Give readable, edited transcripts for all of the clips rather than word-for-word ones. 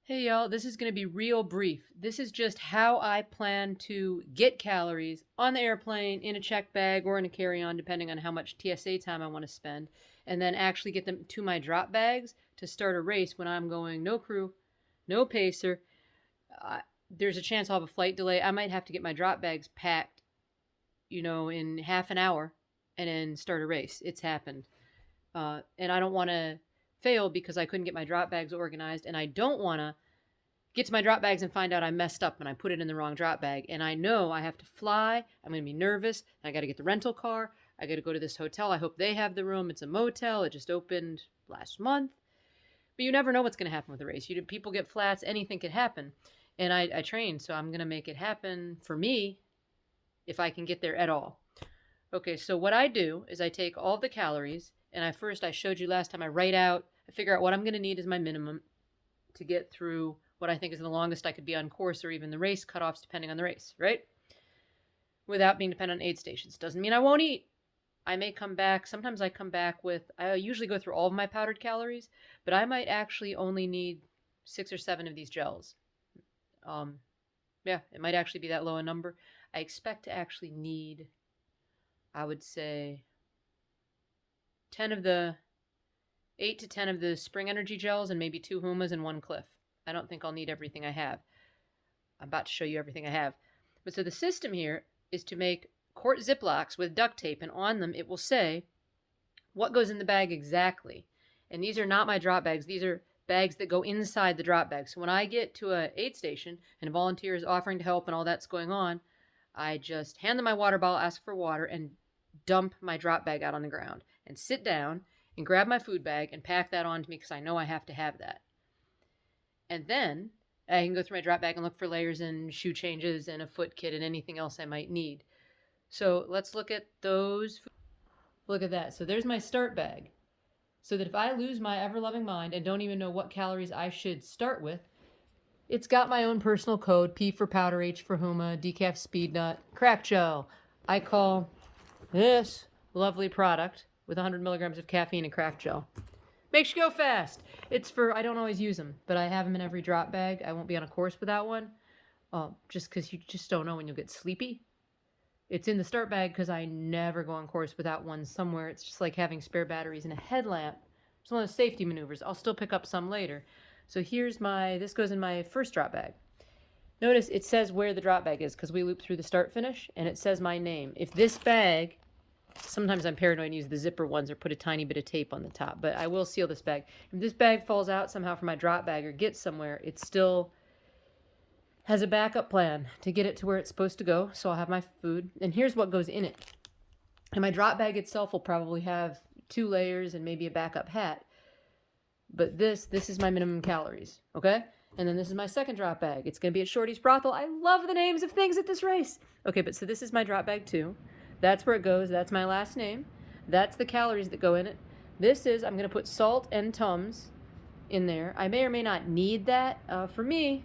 Hey y'all, this is going to be real brief. This is just how I plan to get calories on the airplane, in a check bag, or in a carry on, depending on how much TSA time I want to spend, and then actually get them to my drop bags to start a race when I'm going no crew, no pacer. There's a chance I'll have a flight delay. I might have to get my drop bags packed, in half an hour and then start a race. It's happened. And I don't want to fail because I couldn't get my drop bags organized, and I don't want to get to my drop bags and find out I messed up and I put it in the wrong drop bag. And I know I have to fly. I'm going to be nervous. I got to get the rental car. I got to go to this hotel. I hope they have the room. It's a motel. It just opened last month. But you never know what's going to happen with a race. People get flats. Anything could happen. And I train, so I'm going to make it happen for me if I can get there at all. Okay, so what I do is I take all of the calories and I showed you last time, I figure out what I'm going to need as my minimum to get through what I think is the longest I could be on course, or even the race cutoffs, depending on the race, right? Without being dependent on aid stations. Doesn't mean I won't eat. I may come back. Sometimes I come back with, I usually go through all of my powdered calories, but I might actually only need 6 or 7 of these gels. Um, yeah, it might actually be that low a number. I expect to actually need, I would say, 10 of the 8 to 10 of the Spring Energy gels and maybe 2 Humas and 1 Cliff. I don't think I'll need everything I have. I'm about to show you everything I have. But so the system here is to make quart Ziplocs with duct tape, and on them it will say what goes in the bag exactly. And these are not my drop bags. These are bags that go inside the drop bag. So when I get to a aid station and a volunteer is offering to help and all that's going on, I just hand them my water bottle, ask for water, and dump my drop bag out on the ground and sit down and grab my food bag and pack that onto me because I know I have to have that. And then I can go through my drop bag and look for layers and shoe changes and a foot kit and anything else I might need. So let's look at those. Look at that. So there's my start bag. So that if I lose my ever loving mind and don't even know what calories I should start with, it's got my own personal code: P for powder, H for Huma, decaf speed nut, crack gel. I call this lovely product with 100 milligrams of caffeine and crack gel. Makes you go fast. It's for, I don't always use them, but I have them in every drop bag. I won't be on a course without one, just because you just don't know when you'll get sleepy. It's in the start bag because I never go on course without one somewhere. It's just like having spare batteries in a headlamp. It's one of those safety maneuvers. I'll still pick up some later. So this goes in my first drop bag. Notice it says where the drop bag is because we loop through the start finish, and it says my name. If this bag, sometimes I'm paranoid and use the zipper ones or put a tiny bit of tape on the top, but I will seal this bag. If this bag falls out somehow from my drop bag or gets somewhere, it still has a backup plan to get it to where it's supposed to go. So I'll have my food, and here's what goes in it. And my drop bag itself will probably have 2 layers and maybe a backup hat. But this is my minimum calories, okay? And then this is my second drop bag. It's going to be at Shorty's Brothel. I love the names of things at this race. Okay, but so this is my drop bag too. That's where it goes. That's my last name. That's the calories that go in it. I'm going to put salt and Tums in there. I may or may not need that. For me,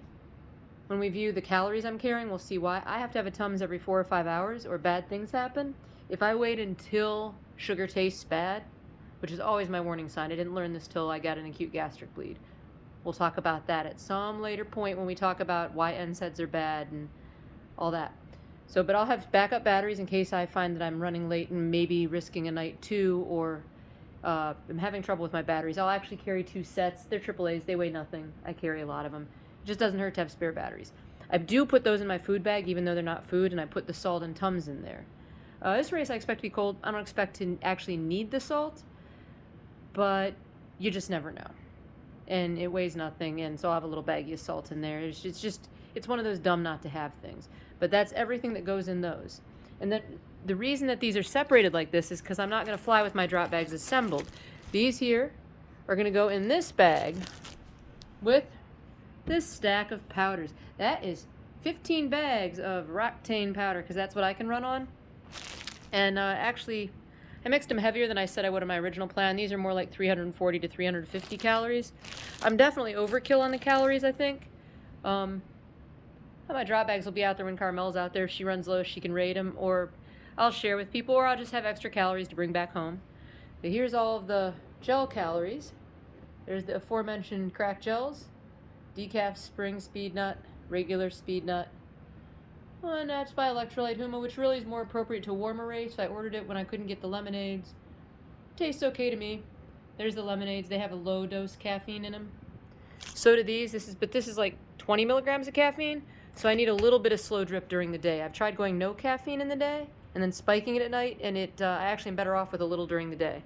when we view the calories I'm carrying, we'll see why. I have to have a Tums every 4 or 5 hours or bad things happen. If I wait until sugar tastes bad, which is always my warning sign. I didn't learn this till I got an acute gastric bleed. We'll talk about that at some later point when we talk about why NSAIDs are bad and all that. So, but I'll have backup batteries in case I find that I'm running late and maybe risking a night 2, or I'm having trouble with my batteries. I'll actually carry 2 sets. They're AAAs. They weigh nothing. I carry a lot of them. It just doesn't hurt to have spare batteries. I do put those in my food bag, even though they're not food, and I put the salt and Tums in there. This race I expect to be cold. I don't expect to actually need the salt, but you just never know. And it weighs nothing, and so I'll have a little baggie of salt in there. It's one of those dumb not to have things. But that's everything that goes in those. And then the reason that these are separated like this is because I'm not going to fly with my drop bags assembled. These here are going to go in this bag with this stack of powders. That is 15 bags of Roctane powder, because that's what I can run on. And actually, I mixed them heavier than I said I would in my original plan. These are more like 340 to 350 calories. I'm definitely overkill on the calories, I think. My drop bags will be out there when Carmel's out there. If she runs low, she can rate them, or I'll share with people, or I'll just have extra calories to bring back home. But here's all of the gel calories. There's the aforementioned crack gels. decaf spring speed nut, regular speed nut. And that's by Electrolyte Huma, which really is more appropriate to a warmer race. I ordered it when I couldn't get the lemonades. Tastes okay to me. There's the lemonades. They have a low dose caffeine in them. So do these. This is like 20 milligrams of caffeine. So I need a little bit of slow drip during the day. I've tried going no caffeine in the day and then spiking it at night, and I actually am better off with a little during the day.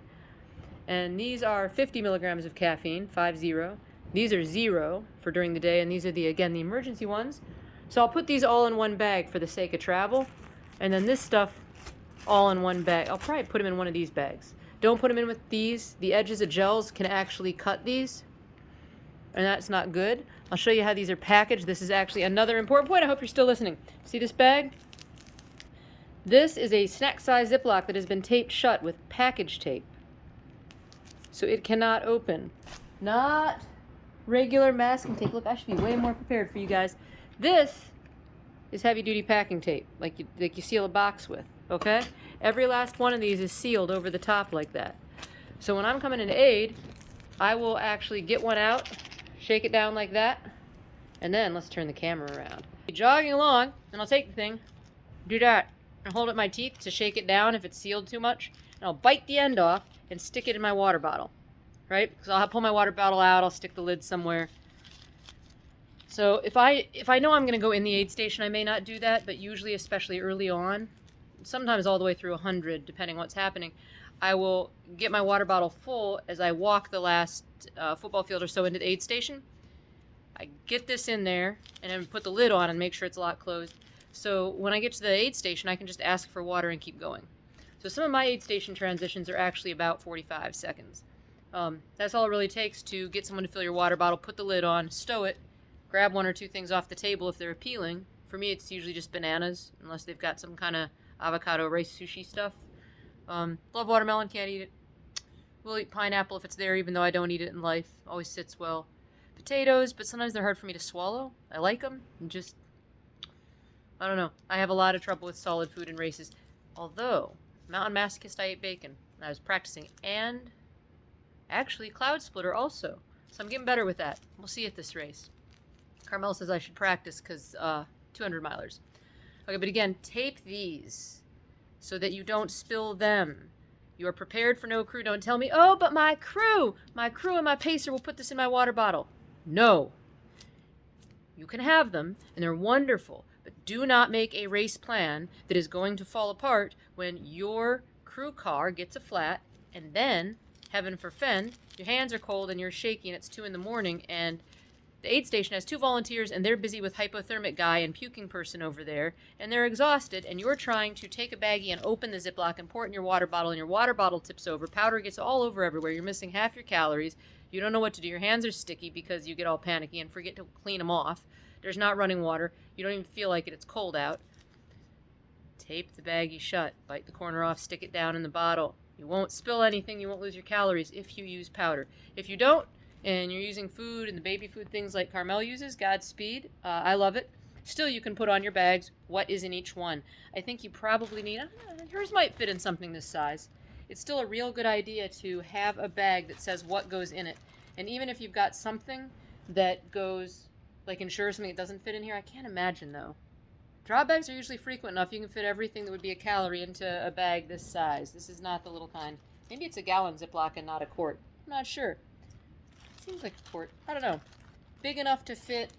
And these are 50 milligrams of caffeine, 5-0. These are 0 for during the day, and these are the emergency ones. So I'll put these all in one bag for the sake of travel, and then this stuff all in one bag. I'll probably put them in one of these bags. Don't put them in with these. The edges of gels can actually cut these, and that's not good. I'll show you how these are packaged. This is actually another important point. I hope you're still listening. See this bag? This is a snack-size Ziploc that has been taped shut with package tape, so it cannot open. Not regular masking tape. Look, I should be way more prepared for you guys. This is heavy-duty packing tape, like you seal a box with, okay? Every last one of these is sealed over the top like that. So when I'm coming into aid, I will actually get one out, shake it down like that, and then let's turn the camera around. Jogging along, and I'll take the thing, do that, and hold up my teeth to shake it down if it's sealed too much, and I'll bite the end off and stick it in my water bottle, right? So I'll pull my water bottle out, I'll stick the lid somewhere. So if I know I'm going to go in the aid station, I may not do that, but usually, especially early on, sometimes all the way through 100, depending on what's happening, I will get my water bottle full as I walk the last football field or so into the aid station. I get this in there and then put the lid on and make sure it's a lot closed. So when I get to the aid station, I can just ask for water and keep going. So some of my aid station transitions are actually about 45 seconds. That's all it really takes to get someone to fill your water bottle, put the lid on, stow it, grab one or two things off the table if they're appealing. For me, it's usually just bananas, unless they've got some kind of avocado rice sushi stuff. Love watermelon, can't eat it. Will eat pineapple if it's there, even though I don't eat it in life. Always sits well. Potatoes, but sometimes they're hard for me to swallow. I like them, and just, I don't know. I have a lot of trouble with solid food in races. Although, Mountain Masochist, I ate bacon. I was practicing. And, actually, Cloud Splitter also. So I'm getting better with that. We'll see at this race. Carmel says I should practice because 200 milers. Okay, but again, tape these so that you don't spill them. You are prepared for no crew. Don't tell me, oh, but my crew and my pacer will put this in my water bottle. No. You can have them, and they're wonderful, but do not make a race plan that is going to fall apart when your crew car gets a flat, and then, heaven forfend, your hands are cold and you're shaky and it's 2 in the morning, and the aid station has 2 volunteers, and they're busy with hypothermic guy and puking person over there, and they're exhausted, and you're trying to take a baggie and open the Ziploc and pour it in your water bottle, and your water bottle tips over, powder gets all over everywhere, you're missing half your calories, you don't know what to do, your hands are sticky because you get all panicky and forget to clean them off, there's not running water, you don't even feel like it, it's cold out. Tape the baggie shut, bite the corner off, stick it down in the bottle. You won't spill anything, you won't lose your calories if you use powder. If you don't, and you're using food and the baby food things like Carmel uses, Godspeed. I love it. Still, you can put on your bags what is in each one. I think you probably need, yours might fit in something this size. It's still a real good idea to have a bag that says what goes in it. And even if you've got something that goes, like ensure something that doesn't fit in here, I can't imagine though. Draw bags are usually frequent enough. You can fit everything that would be a calorie into a bag this size. This is not the little kind. Maybe it's a gallon Ziploc and not a quart. I'm not sure. Seems like a quart. I don't know. Big enough to fit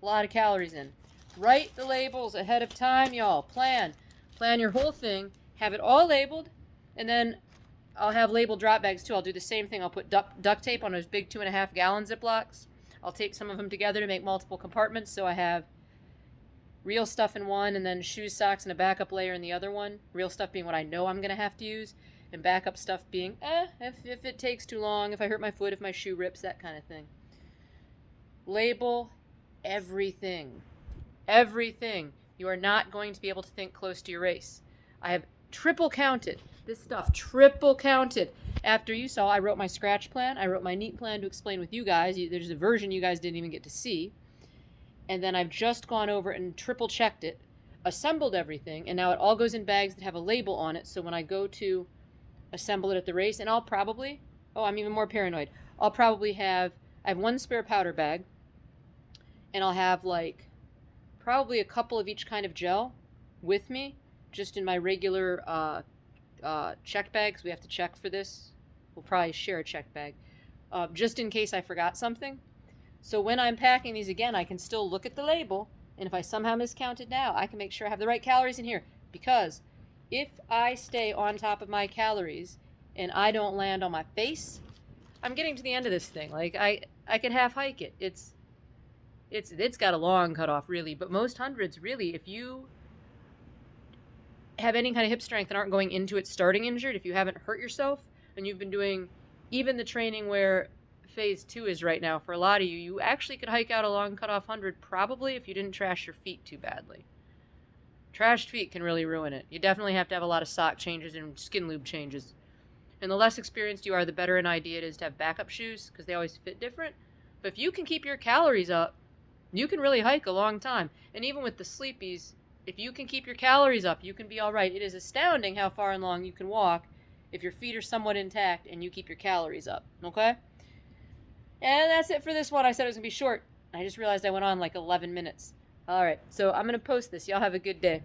a lot of calories in. Write the labels ahead of time, y'all. Plan your whole thing. Have it all labeled, and then I'll have labeled drop bags too. I'll do the same thing. I'll put duct tape on those big 2.5 gallon Ziplocs. I'll tape some of them together to make multiple compartments, so I have real stuff in one, and then shoes, socks, and a backup layer in the other one. Real stuff being what I know I'm going to have to use, and backup stuff being, if it takes too long, if I hurt my foot, if my shoe rips, that kind of thing. Label everything. Everything. You are not going to be able to think close to your race. I have triple counted this stuff, triple counted. After you saw, I wrote my scratch plan. I wrote my neat plan to explain with you guys. There's a version you guys didn't even get to see. And then I've just gone over and triple checked it, assembled everything, and now it all goes in bags that have a label on it. So when I go to assemble it at the race, and I'll probably, I'm even more paranoid. I have one spare powder bag, and I'll have like probably a couple of each kind of gel with me, just in my regular check bag, 'cause we have to check for this. We'll probably share a check bag, just in case I forgot something. So when I'm packing these again, I can still look at the label, and if I somehow miscounted now, I can make sure I have the right calories in here. Because if I stay on top of my calories and I don't land on my face, I'm getting to the end of this thing. Like I can half hike it. It's got a long cutoff really, but most hundreds really, if you have any kind of hip strength and aren't going into it starting injured, if you haven't hurt yourself and you've been doing even the training where phase 2 is right now, for a lot of you, you actually could hike out a long cutoff 100 probably if you didn't trash your feet too badly. Trashed feet can really ruin it. You definitely have to have a lot of sock changes and skin lube changes. And the less experienced you are, the better an idea it is to have backup shoes, because they always fit different. But if you can keep your calories up, you can really hike a long time. And even with the sleepies, if you can keep your calories up, you can be all right. It is astounding how far and long you can walk if your feet are somewhat intact and you keep your calories up, okay? And that's it for this one. I said it was going to be short. I just realized I went on like 11 minutes. All right, so I'm going to post this. Y'all have a good day.